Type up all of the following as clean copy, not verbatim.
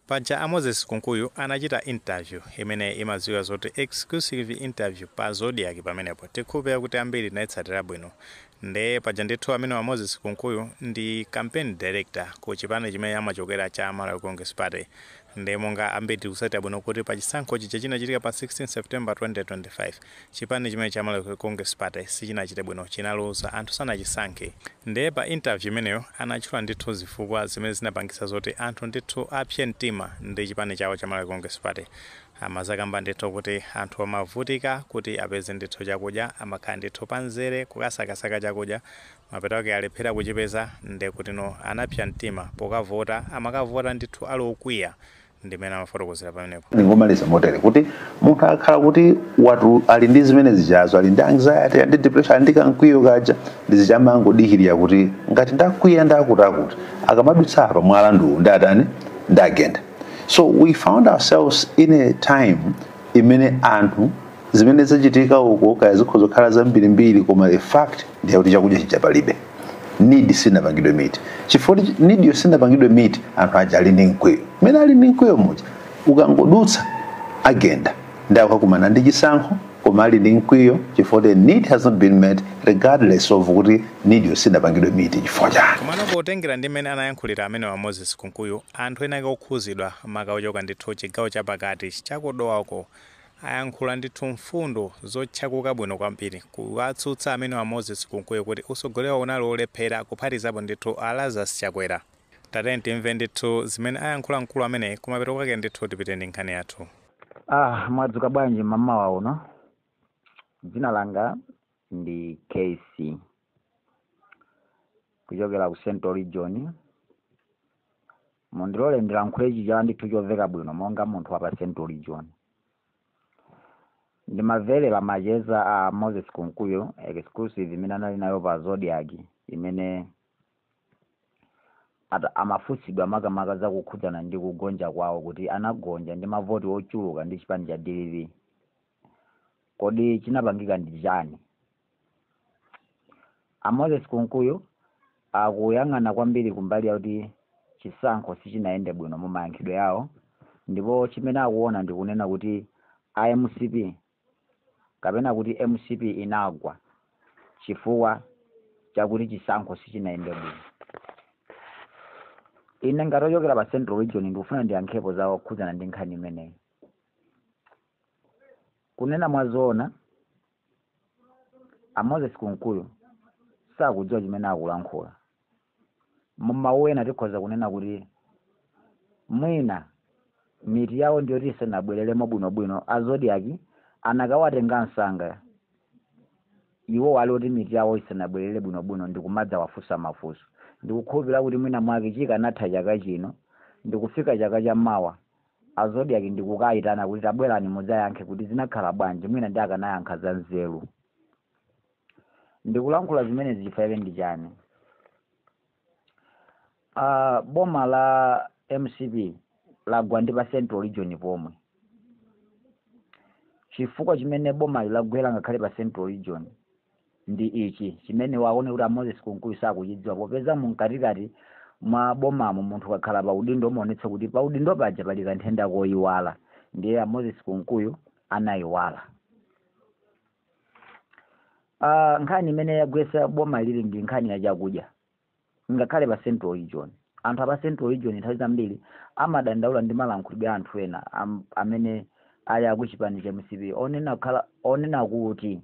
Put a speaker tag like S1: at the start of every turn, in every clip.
S1: Paja a Moses Kunkuyu anachita interview imene imadziwika zoti exclusive interview pa Zodiac pamenepo tikupeza kuti ambiri naitsatira bwino nde paja ndithu amene wa Moses Kunkuyu ndi campaign director ku chipani chimene amachokera cha Malawi Congress Party nde monga ambiri tikusatira bwino kuti pa chisankho chicha chinachitika pa 16 September 2025 chipani chimene cha Malawi Congress Party sichinachite bwino chinaluza anthu sanachisankhe nde pa interview imeneyo anachula ndithu zifukwa zimene zinapangisa zoti anthu ndithu apsye mtima ndi chipani chawo cha Malawi Congress Party amazakamba ndithu kuti anthu amavutika kuti apeze ndithu chakudya amakhala ndithu panzere kukasakasaka chakudya mapeto ake alephera kuchipeza nde kuti no anapsya mtima pokavota amakavota ndithu ali okwiya ndimene amafotokozera pamenepo
S2: ndingomaliza motere kuti munthu akhala kuti watu ali ndi zimene zichazo ali ndi anxiety ali ndi depression ali ndi kankwiyo kaja ndizichamangodikirira kuti ngati ndakwiya ndakutakuti akamadutsa apa mwala ndu ndatani ndagenda. So we found ourselves in a time imene anthu zimene zachitika uko kaya zikhozo khala zambirimbiri koma the fact ndiye kuti chakudya chichapalibe need sinapangidwe miti chifukwa need yosinapangidwe miti anthu aja ali ndi mkwiyo mene ali ndi mkwiyo muja ukangodutsa agenda ndakukumana ndi chisankho koma ali ndi mkwiyo chifukwa the need has not been met regardless of kuti need yosinapangidwe miti chifukwa chani.
S1: komano potengera ndi mmene anayankhulira amene wa Moses Kunkuyu anthu ena okhuzidwa makaochoka ndithu chigawo chapakati chakodowako ayankhula ndithu mfundo zotchakuka bwino kwambiri kuwatsutsa amene wa Moses Kunkuyu kuti usogoleri unali olephera kuphatizapo ndithu Lazarus Chakwera. Tatene timve ndithu zimene ayankhula mkulu amene kumapeto kwake ndithu tipite ndi nkhani yathu.
S3: Mwadzuka bwanji mamawa uno. Dzina langa ndi KC kuchokera ku Central Region. Mondilole ndilankhule chija ndithu chomveka bwino monga munthu wa pa Central Region. Ndimamverera macheza a Moses Kunkuyu exclusive imene anali nayo pa Zodiac imene amafusidwa makamaka za kukhudzana ndi kugonja kwawo kuti anagonja ndi mavoti ochuluka ndi chipani cha DLP. Kodi chinapangika ndi chani? A Moses Kunkuyu akuyang'ana kwambiri kumbali kuti chisankho sichinaende bwino mu mayankhidwe yawo ndipo chimene akuona ndikunena kuti MCP kapena kuti MCP inagwa chifukwa chakuti chisankho sichinaende bwino. Ine ngatochokera pa Central Region ndikufuna ndiyankhepo zawo kukhudzana ndi nkhani imeneyi. Kunena mwazoona a Moses Kunkuyu sakudziwa chimene akulankhula. Mmawu ena tikhoza kunena kuti mwina miti yawo ndiyo tisanabwereremo bwinobwino a Zodiac anakawatenga msanga iwo wali kuti miti yawo isanabwerere bwinobwino ndikumadza wafusa mafuso. Ndikukhulupirira kuti mwina mwake chikanatha chaka chino ndikufika chaka cha mawa a Zodiac ndikukayitana kuti tabwerani mudzayankhe kuti zinakhala bwanji mwina ndi akanayankha za nzeru. Ndikulankhula zimene zichifayike ndi chani. Boma la MCP lagwa ndi pa Central Region pomwe. Chifukwa chimene boma lagwera ngakhale pa Central Region ndi ichi chimene waone kuti a Moses Kunkuyu sakuchidziwa popeza munkatikati mwa bomamo munthu kakhala pa udindo umaonetsa kuti pa udindo paja pali kanthenda koyiwala ndiye a Moses Kunkuyu anayiwala. Nkhani imene yagwetsa boma lili ndi nkhani ya chakudya ngakhale pa Central Region. Anthu apa Central Region nthawi zambiri amadandaula ndi malankhulidwe anthu ena amene ali akuchipani cha MCP onena kuti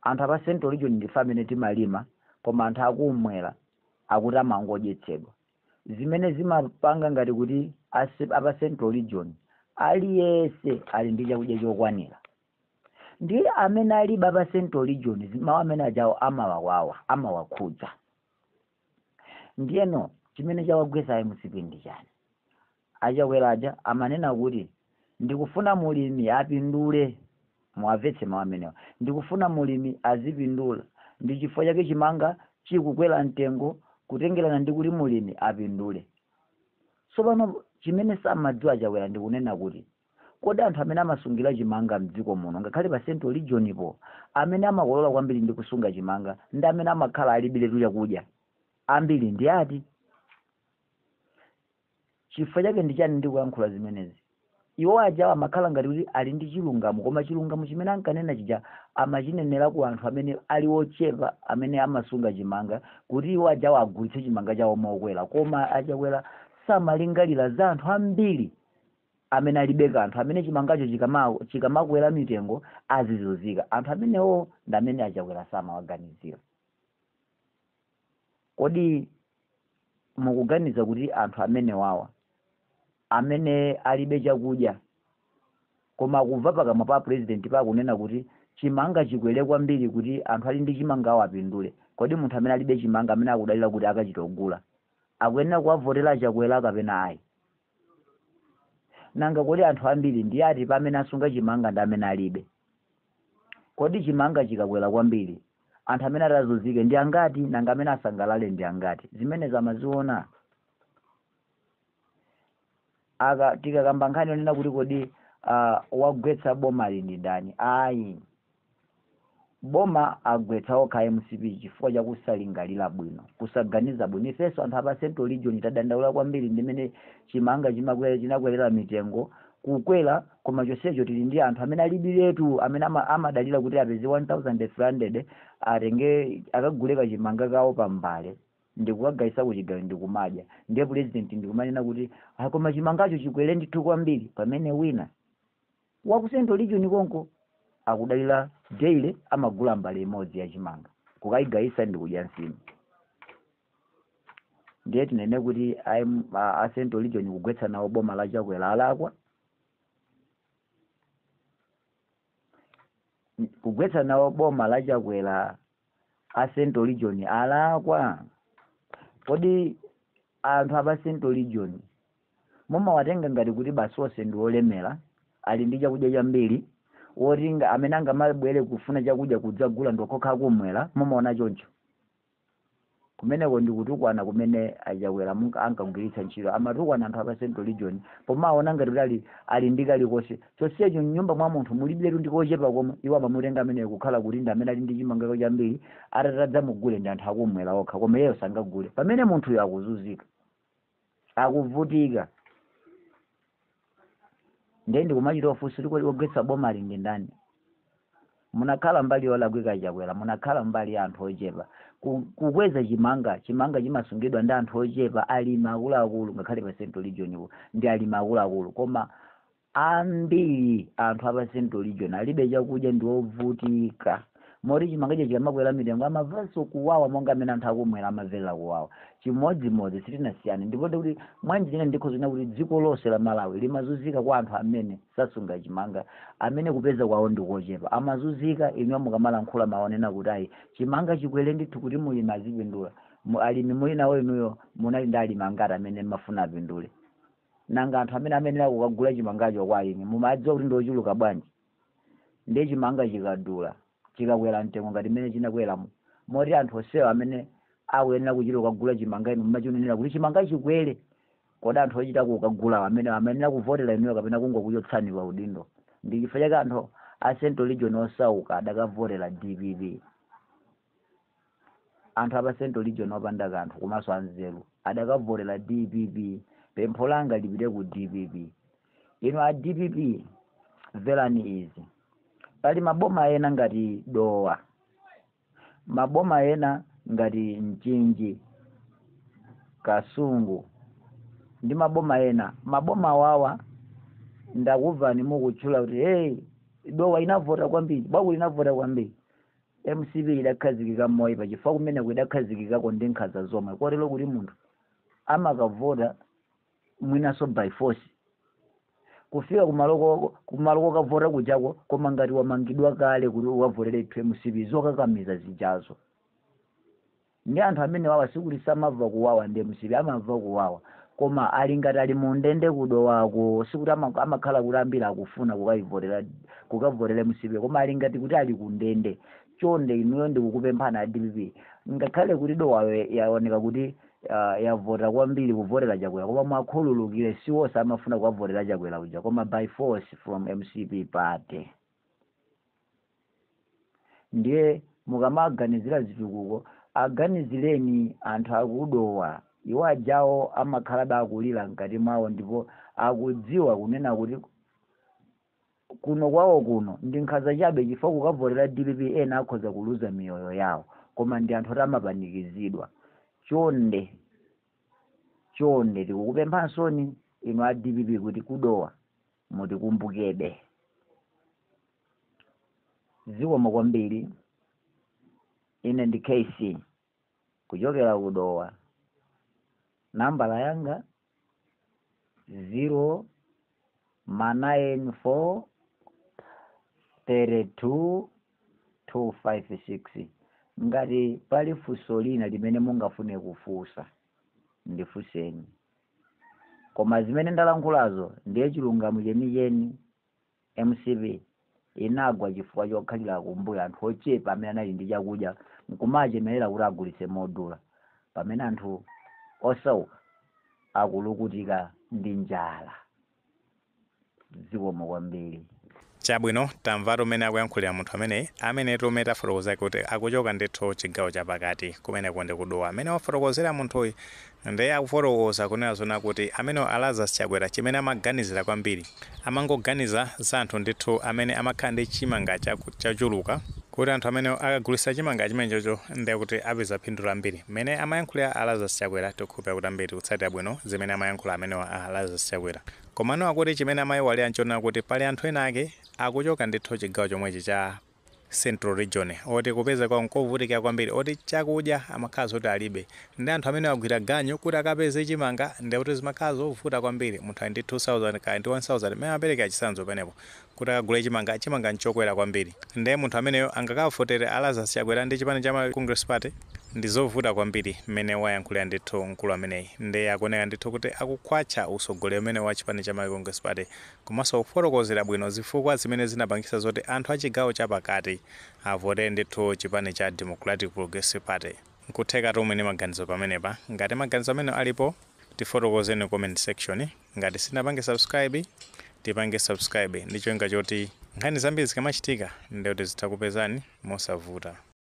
S3: anthu apa Central Region ndi amene timalima koma anthu akumwera akuti amangodyetsedwa. Zimene zimapanga ngati kuti apa Central Region aliyese ali ndi chakudya chokwanira. Ndiye amene ali pa Central Region mawu amene ajawo amawakhudza. Ndiyeno chimene chawagwetsa MCP ndi chani? Achakwera aja amanena kuti ndikufuna mulimi apindule muamvetse mawu amenewa. Ndikufuna mulimi azipindula ndi chifukwa chake chimanga chikukwera mtengo kutengerana ndi kuti mulimi apindule. Tsopano chimene samadziwa Achakwera ndikunena kuti kodi anthu amene amasungira chimanga mdziko muno ngakhale pa Central Region po amene amakolola kwambiri ndi kusunga chimanga ndi amene amakhala alibe chakudya ambiri ndi ati. chifukwa chake ndi chani ndikuyankhula zimenezi? Iwo aja amakhala ngati kuti ali ndi chilungamo, koma chilungamo chimene ankanena chija amachinenera ku anthu amene ali ochepa amene amasunga chimanga kuti iwo aja agulitse chimanga chawo mokwera, koma achakwera samalingalira za anthu ambiri amene alibe kanthu, amene chimangacho chikamakwera mitengo azizunzika. Anthu amenewo ndi amene achakwera samawaganizira. Kodi mukuganiza kuti anthu amene wawa amene alibe chakudya koma kumva pakamwa pa president pakunena kuti chimanga chikwere kwambiri kuti anthu ali ndi chimanga awapindule, kodi munthu amene alibe chimanga amene akudalira kuti akachitogula akuyenera kuwavotera chakwera kapena ayi? Nanga kodi anthu ambiri ndi ati pamene asunga chimanga ndi amene alibe? Kodi chimanga chikakwera kwambiri anthu amene atazunzike ndi angati, nanga amene asangalale ndi angati? Zimene zamaziona. Tikakamba nkhani yonena kuti kodi wagwetsa boma ndi ndani? Ayi, boma agwetsa okha MCP chifukwa chakusalingalira bwino, kusaganiza bwino. Ifenso anthu apa Central Region tadandaula kwambiri ndimene chimanga chinakwerera mitengo kukwera, koma chonsecho tili ndi anthu amene alibiretu amene amadalira kuti apeze 1300 atenge akaguleka chimanga kawo pambale ndikukagaisa kuchigayo ndikumadya. Ndiye president ndikumanena kuti koma chimangacho chikwere ndithu kwambiri, pamene wina waku Central Region konko akudalira daily amagula mbale imodzi ya chimanga kukayigaisa ndikudya nsima. Ndiye tinene kuti a Central Region kugwetsa nawo boma la chakwera alakwa, kugwetsa nawo boma la chakwera a Central Region alakwa. Kodi anthu apa Central Region mumawatenga ngati kuti basi onse ndi olemera ali ndi chakudya chambiri wotinga amene angamabwere kufuna chakudya kudzagula ndokokha kumwera? Mumaona choncho? Kumeneko ndikutukwana kumene achakwera ankagwiritsa ntchito, amatukwana anthu apa Central Region pomaona ngati kuti ali ndi kalikonse. Chonsecho mnyumba mwa munthu mulibiretu ndikochepa koma iwo amamutenga amene kukhala kuti ndi amene ali ndi chimanga chambiri atatadza mugule ndi anthu akumwera okha, koma iyeyo sangagule. Pamene munthuyo akuzunzika, akuvutika. Ndiye ndikumachita ofunsa kuti wogwetsa boma ndi ndani? Munakhala mbali yolakwika chakwera, munakhala mbali ya anthu ochepa. Kukweza chimanga chimasungidwa ndi anthu ochepa, alimi akuluakulu ngakhale pa Central Region ndi alimi akuluakulu, koma ambiri anthu apa Central Region alibe chakudya ndi ovutika. Moti chimangacho chikamakwera mitengo amamvanso kuwawa monga amene anthu akumwera amamvera kuwawa. Chimodzimodzi sitinasiyane. Ndipo kuti mwanji ine ndikhozina kuti dziko lonse la Malawi limazunzika kwa anthu amene sasunga chimanga, amene kupeza kwawo ndikochepa. Amazunzika inu mukamalankhula maonena kuti ayi chimanga chikwere ndithu kuti mulimi azipindula. Alimi muli nawo inuyo munali ndi alimi angati amene mafuna apindule? Nanga anthu amene akukagula chimangacho kwa alimi mumadziwa kuti ndochuluka bwanji? Ndiye chimanga chikadula chikakwera mtengo ngati mmene chinakwera moti anthu onsewa amene akuyenera kuchita kukagula chimanga inu mmachionera kuti chimanga chikwere. Kodi anthu ochita kukagula amene amayenera kuvotera inuyo kapena kungokuchotsani pa udindo? Ndi chifukwa chake anthu a Central Region osauka adakavotera DPP. Anthu apa Central Region opanda kanthu komanso anzeru adakavotera DPP. Pempho langa lipite ku DPP. Inu a DPP verani izi. Pali maboma ena ngati Dowa, maboma ena ngati Mchinji, Kasungu ndi maboma ena. Maboma wawa ndakuvani mukutchula kuti hey Dowa inavota kwambiri, Baku inavota kwambiri. MCP idakhazikika moyipa chifukwa kumene kuidakhazikikako ndi nkhanza zomwe, kotero kuti munthu amakavota mwinaso by force kufika kumaloko kavota kuchako, koma ngati wamangidwa kale kuti wavotere MCP zokakamiza zijazo. Ndi anthu amene wawa sikuti samava kuwawa ndi MCP, amava kuwawa, koma ali ngati ali mundende kudowako sikuti amakhala kuti ambiri akufuna kukavotera MCP, koma ali ngati kuti ali kundende. Chonde inuyo ndikukupemphana DPP, ngakhale kuti Dowa yaoneka kuti yavota kwambiri kuvotera chakwera, koma mwakhululukire siwonse amafuna kukavotera chakwera uja, koma by force from MCP party. Ndiye mukamaganizira zitukuko aganizireni anthu akudowa iwo ajawo amakhala akulira mkati mwawo ndipo akudziwa kunena kuti kuno kwawo kuno ndi nkhanza chabe chifukwa kukavotera DPP ena akhoza kuluza miyoyo yawo koma ndi anthu oti amapanikizidwa. Chonde tikukupemphansoni inu a DPP kuti kudowa mutikumbukebe. Zikomo kwambiri. Ine ndi KC kuchokera kudowa. Nambala yanga 09432 ngati pali funso lina limene mungafune kufunsa ndifunseni. Koma zimene ndalankhulazo ndiye chilungamo chenicheni. MCP inagwa chifukwa chokhalira kumbuyo anthu ochepa amene anali ndi chakudya nkumachemerera kuti agulitse modula pamene anthu osauka akulukutika ndi njala. Zikomo kwambiri.
S1: Chabwino tamvatu umene akuyankhulira munthu amene tometa fotokoza kuti akuchoka ndithu chigawo chapakati kumene konde kudowa. Amene wafotokozera munthuyu ndiye akufotokoza kunena zona kuti amene Lazarus Chakwera chimene amaganizira kwambiri amangoganiza za anthu ndithu amene amakhala ndi chimanga chachuluka kuti anthu amene akagulitsa chimanga chimenecho ndiye kuti apeza phindu lambiri. Mmene amayankhulira Lazarus Chakwera tikhupa kuti ambiri kutsatira bwino zimene amayankhula amene Lazarus Chakwera. Komano akuti chimene amayiwalira nchona kuti pali anthu ena ake akuchoka ndithu chigawo chomwechi cha Central Region oti kupeza kwa nkovutika kwambiri oti chakudya amakhala zoti alibe ndi anthu amene agwira ganyo kuti akapeze chimanga ndi kuti zimakhala zovuta kwambiri. Munthu ali ndi 2000 kaya ndi 1000 mmene apereka chisanzo penepo kuti akagule chimanga nchokwera kwambiri. Ndiye munthu ameneyo angakafotere Lazarus Chakwera ndi chipani cha Congress Party ndi zovuta kwambiri mmene wayankhulira ndithu mkulu ameneyi. Ndiye akuoneka ndithu kuti akukhwacha usogoleri umene wa chipani cha Congress Party komanso kufotokozera bwino zifukwa zimene zinapangisa zoti anthu achigawo chapakati avote ndithu chipani cha Democratic Progressive Party. Nkutheka tomwe maganizo pamenepa. Ngati maganizo amene alipo tifotokozeni comment section. Ngati sinapange subscribe tipange subscribe. Ndicho inga choti nkhani zambiri zikamachitika ndiye kuti zitakupezani mosavuta.